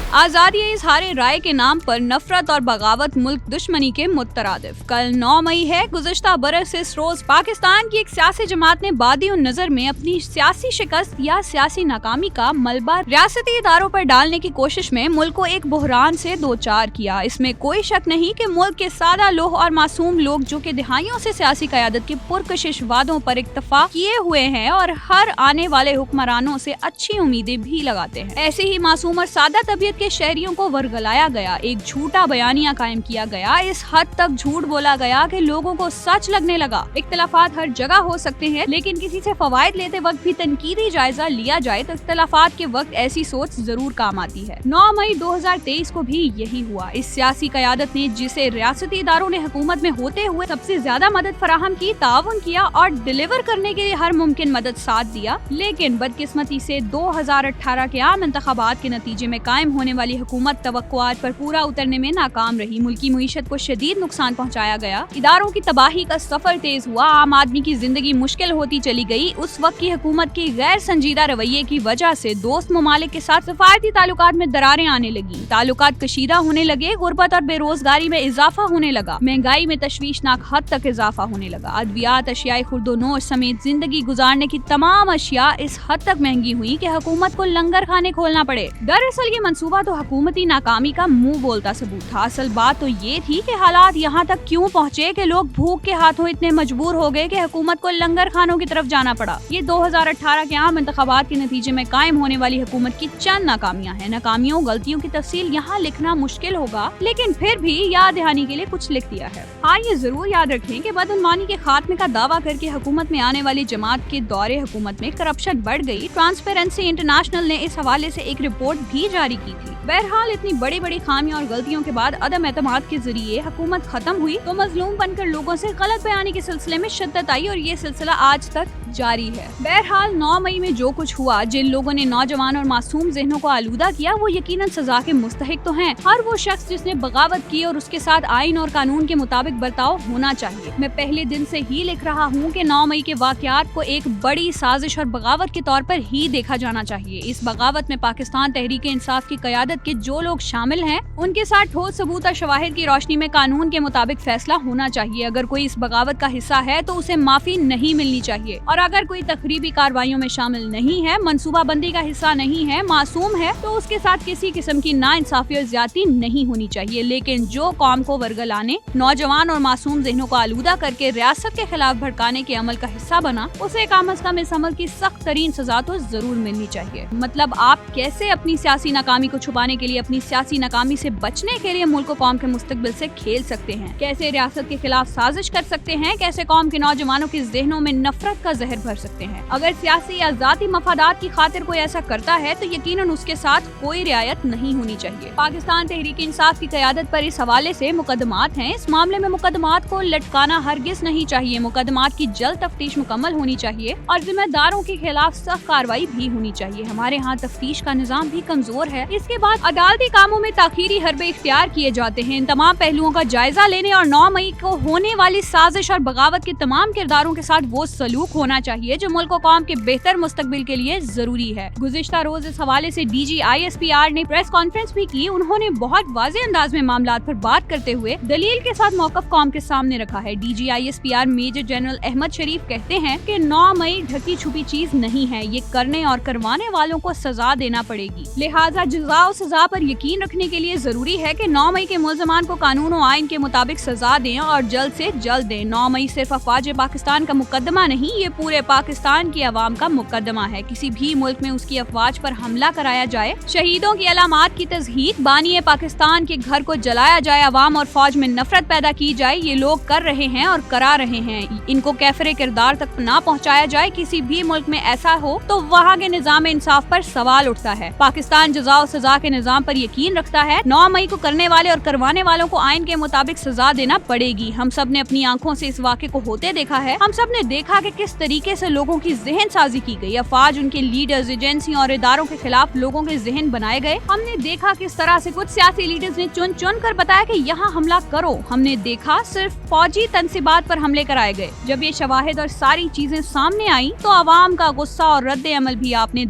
आजादी इजहार राय के नाम पर नफरत और बगावत मुल्क दुश्मनी के मुतरादिफ। कल 9 मई है। गुज़श्ता बरस इस रोज पाकिस्तान की एक सियासी जमात ने बादी नजर में अपनी सियासी शिकस्त या सियासी नाकामी का मलबा रियासती इदारों पर डालने की कोशिश में मुल्क को एक बहरान से दो चार किया। इसमें कोई शक नहीं कि मुल्क के सादा लोह और मासूम लोग जो कि दिहाइयों से सियासी क़यादत के पुरकशिश वादों पर इत्तफाक किए हुए हैं और हर आने वाले हुक्मरानों से अच्छी उम्मीदें भी लगाते हैं, ऐसे ही मासूम और सादा तबीयत के शहरियों को वरगलाया गया, एक झूठा बयानिया कायम किया गया। इस हद तक झूठ बोला गया कि लोगों को सच लगने लगा। इख्तलाफात हर जगह हो सकते हैं, लेकिन किसी से फवायद लेते वक्त भी तनकीदी जायजा लिया जाए तो इख्तलाफात के वक्त ऐसी सोच जरूर काम आती है। 9 मई 2023 को भी यही हुआ। इस सियासी क़यादत ने जिसे रियासती इदारों ने हुकूमत में होते हुए सबसे ज्यादा मदद फराहम की, ताउन किया और डिलीवर करने के लिए हर मुमकिन मदद साथ दिया, लेकिन बदकिस्मती से 2018 के आम इंतखाबात के नतीजे में कायम होने वाली हुकूमत तवक्कुआत पर पूरा उतरने में नाकाम रही। मुल्की मईशत को शदीद नुकसान पहुंचाया गया, इदारों की तबाही का सफर तेज हुआ, आम आदमी की जिंदगी मुश्किल होती चली गई। उस वक्त की हुकूमत की गैर संजीदा रवैये की वजह से दोस्त ममालिक के साथ सफारती ताल्लुकात में दरारें आने लगी, ताल्लुकात कशीदा होने लगे, गुर्बत और बेरोजगारी में इजाफा होने लगा, महंगाई में तशवीशनाक हद तक इजाफा होने लगा, अद्वियात, अशियाई खुर्दोनोश समेत जिंदगी गुजारने की तमाम अशिया इस हद तक महंगी हुई कि हुकूमत को लंगर खाने खोलना पड़े। दरअसल ये मंसूबा तो हुकूमती नाकामी का मुंह बोलता सबूत था। असल बात तो ये थी कि हालात यहाँ तक क्यों पहुँचे कि लोग भूख के हाथों इतने मजबूर हो गए कि हुकूमत को लंगर खानों की तरफ जाना पड़ा। ये 2018 के आम इंतखाबात के नतीजे में कायम होने वाली हुकूमत की चंद नाकामियां हैं। नाकामियों गलतियों की तफसील यहाँ लिखना मुश्किल होगा, लेकिन फिर भी याद दहानी के लिए कुछ लिख दिया है। हाँ, ये जरूर याद रखें कि बदअमनी के खात्मे का दावा करके हुकूमत में आने वाली जमात के दौरे हुकूमत में करप्शन बढ़ गई। ट्रांसपेरेंसी इंटरनेशनल ने इस हवाले से एक रिपोर्ट भी जारी की थी। बहरहाल इतनी बड़ी बड़ी खामियों और गलतियों के बाद अदम एतमाद के जरिए हुकूमत खत्म हुई तो मजलूम बनकर लोगों से गलत बयानी के सिलसिले में शिद्दत आई और ये सिलसिला आज तक जारी है। बहरहाल 9 मई में जो कुछ हुआ, जिन लोगों ने नौजवान और मासूम जहनों को आलूदा किया, वो यकीनन सजा के मुस्तहिक तो हैं। हर वो शख्स जिसने बगावत की और उसके साथ आइन और कानून के मुताबिक बर्ताव होना चाहिए। मैं पहले दिन से ही लिख रहा हूँ कि 9 मई के वाकयात को एक बड़ी साजिश और बगावत के तौर पर ही देखा जाना चाहिए। इस बगावत में पाकिस्तान तहरीक इंसाफ की क़यादत के जो लोग शामिल हैं, उनके साथ ठोस सबूत और शवाहिद की रोशनी में कानून के मुताबिक फैसला होना चाहिए। अगर कोई इस बगावत का हिस्सा है तो उसे माफी नहीं मिलनी चाहिए, और अगर कोई तखरीबी कार्रवाइयों में शामिल नहीं है, मंसूबा बंदी का हिस्सा नहीं है, मासूम है, तो उसके साथ किसी किस्म की नाइंसाफी और ज्यादती नहीं होनी चाहिए। लेकिन जो कौम को वरगलाने, नौजवान और मासूम जहनों को आलूदा करके रियासत के खिलाफ भड़काने के अमल का हिस्सा बना, उसे कम अज कम इस अमल की सख्त तरीन सजा तो जरूर मिलनी चाहिए। मतलब आप कैसे अपनी सियासी नाकामी को छुपाने के लिए, अपनी सियासी नाकामी से बचने के लिए मुल्क कौम के मुस्तकबिल से खेल सकते हैं, कैसे रियासत के खिलाफ साजिश कर सकते हैं, कैसे कौम के नौजवानों के जहनों में नफरत का जहर भर सकते हैं। अगर सियासी या जाती मफादात की खातिर कोई ऐसा करता है तो यकीनन उसके साथ कोई रियायत नहीं होनी चाहिए। पाकिस्तान तहरीक इंसाफ की क़यादत पर इस हवाले से मुकदमात हैं। इस मामले में मुकदमात को लटकाना हरगिज नहीं चाहिए। मुकदमात की जल्द तफ्तीश मुकम्मल होनी चाहिए और जिम्मेदारों के खिलाफ सख्त कार्रवाई भी होनी चाहिए। हमारे यहाँ तफ्तीश का निज़ाम भी कमजोर है। इसके बाद अदालती कामों में ताखीरी हरबे इख्तियार किए जाते हैं। इन तमाम पहलुओं का जायजा लेने और 9 मई को होने वाली साजिश और बगावत के तमाम किरदारों के साथ वो सलूक होना चाहिए जो मुल्क कौम के बेहतर मुस्तकबिल के लिए जरूरी है। गुज़िश्ता रोज इस हवाले से DG ISPR ने प्रेस कॉन्फ्रेंस भी की। उन्होंने बहुत वाज़ेह अंदाज में मामलात पर बात करते हुए दलील के साथ मौक़िफ़ कौम के सामने रखा है। DG ISPR major general Ahmed Sharif कहते हैं कि 9 मई ढकी छुपी चीज नहीं है, ये करने और करवाने वालों को सजा देना पड़ेगी। लिहाजा जज़ा और सजा पर यकीन रखने के लिए जरूरी है कि 9 मई के मुल्ज़मान को कानून और आइन के मुताबिक सजा दें और जल्द से जल्द दें। 9 मई सिर्फ अफवाज पाकिस्तान का मुकदमा नहीं, ये पूरे पाकिस्तान की आवाम का मुकदमा है। किसी भी मुल्क में उसकी अफवाज पर हमला कराया जाए, शहीदों की अलामात की तज़हीक, बानी पाकिस्तान के घर को जलाया जाए, अवाम और फौज में नफरत पैदा की जाए, ये लोग कर रहे हैं और करा रहे हैं। इनको कैफरे किरदार तक ना पहुँचाया जाए। किसी भी मुल्क में ऐसा हो तो वहाँ के निज़ाम इंसाफ पर सवाल उठता है। पाकिस्तान जज़ा और सजा के निज़ाम पर यकीन रखता है। 9 मई को करने वाले और करवाने वालों को आइन के मुताबिक सजा देना पड़ेगी। हम सब ने अपनी आंखों से इस वाक़े को होते देखा है। हम सब ने देखा कि किस तरीके तरीके से लोगों की जहन साजी की गई, अफवाज, उनके लीडर्स, एजेंसी और इदारों के खिलाफ लोगों के जहन बनाए गए। हमने देखा किस तरह से कुछ सियासी लीडर्स ने चुन चुन कर बताया कि यहाँ हमला करो। हमने देखा सिर्फ फौजी तनसीबात पर हमले कराए गए। जब ये शवाहिद और सारी चीजें सामने आई तो आवाम का गुस्सा और रद्द अमल भी आपने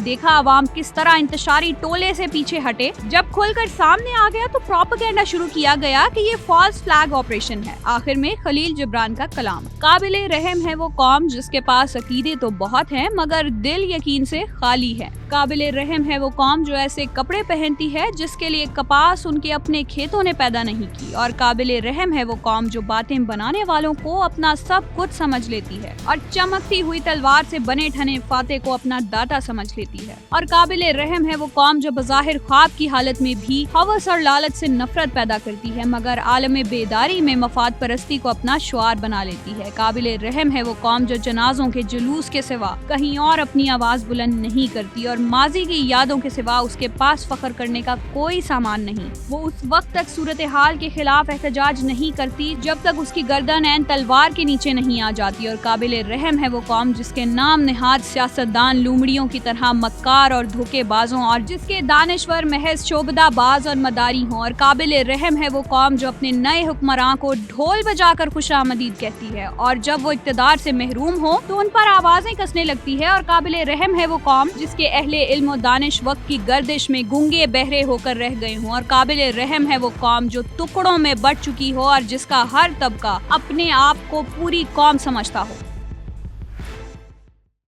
देखा आवाम किस तरह इंतशारी टोले से पीछे हटे। जब खुलकर सामने आ गया तो प्रोपेगेंडा शुरू किया गया कि ये फॉल्स फ्लैग ऑपरेशन है। आखिर में खलील जिब्रान का कलाम, काबिले रहम है वो कौम जिसके पास अकीदे तो बहुत हैं मगर दिल यकीन से खाली है। काबिले रहम है वो कौम जो ऐसे कपड़े पहनती है जिसके लिए कपास उनके अपने खेतों ने पैदा नहीं की, और काबिले रहम है वो कौम जो बातें बनाने वालों को अपना सब कुछ समझ लेती है और चमकती हुई तलवार से बने ठने फाते को अपना दाता समझ लेती है। और काबिले रहम है वो कौम जो बज़ाहिर ख्वाब की हालत में भी हवस और लालच से नफरत पैदा करती है मगर आलम बेदारी में मफाद परस्ती को अपना शुआर बना लेती है। काबिले रहम है वो कौम जो जनाजों के जुलूस के सिवा कहीं और अपनी आवाज बुलंद नहीं करती और माजी की यादों के सिवा उसके पास फख्र करने का कोई सामान नहीं। वो उस वक्त तक सूरत हाल के खिलाफ एहतजाज नहीं करती जब तक उसकी गर्दन ऐन तलवार के नीचे नहीं आ जाती। और काबिले रहम है वो कौम जिसके नाम निहाद सियासतदान लूमड़ियों की तरह मक्कार और धोखेबाजों और जिसके दानिश्वर महज शोबदाबाज और मदारी हों। और काबिले रहम है वो कौम जो अपने नए हुक्मरान को ढोल बजाकर खुशामदीद कहती है और जब वो इक्तदार से महरूम हो तो उन पर आवाजें कसने लगती है। और काबिले रहम है वो कौम जिसके अहले इल्म और दानिश वक्त की गर्दिश में गूंगे बहरे होकर रह गए हों। और काबिले रहम है वो कौम जो टुकड़ों में बट चुकी हो और जिसका हर तबका अपने आप को पूरी कौम समझता हो।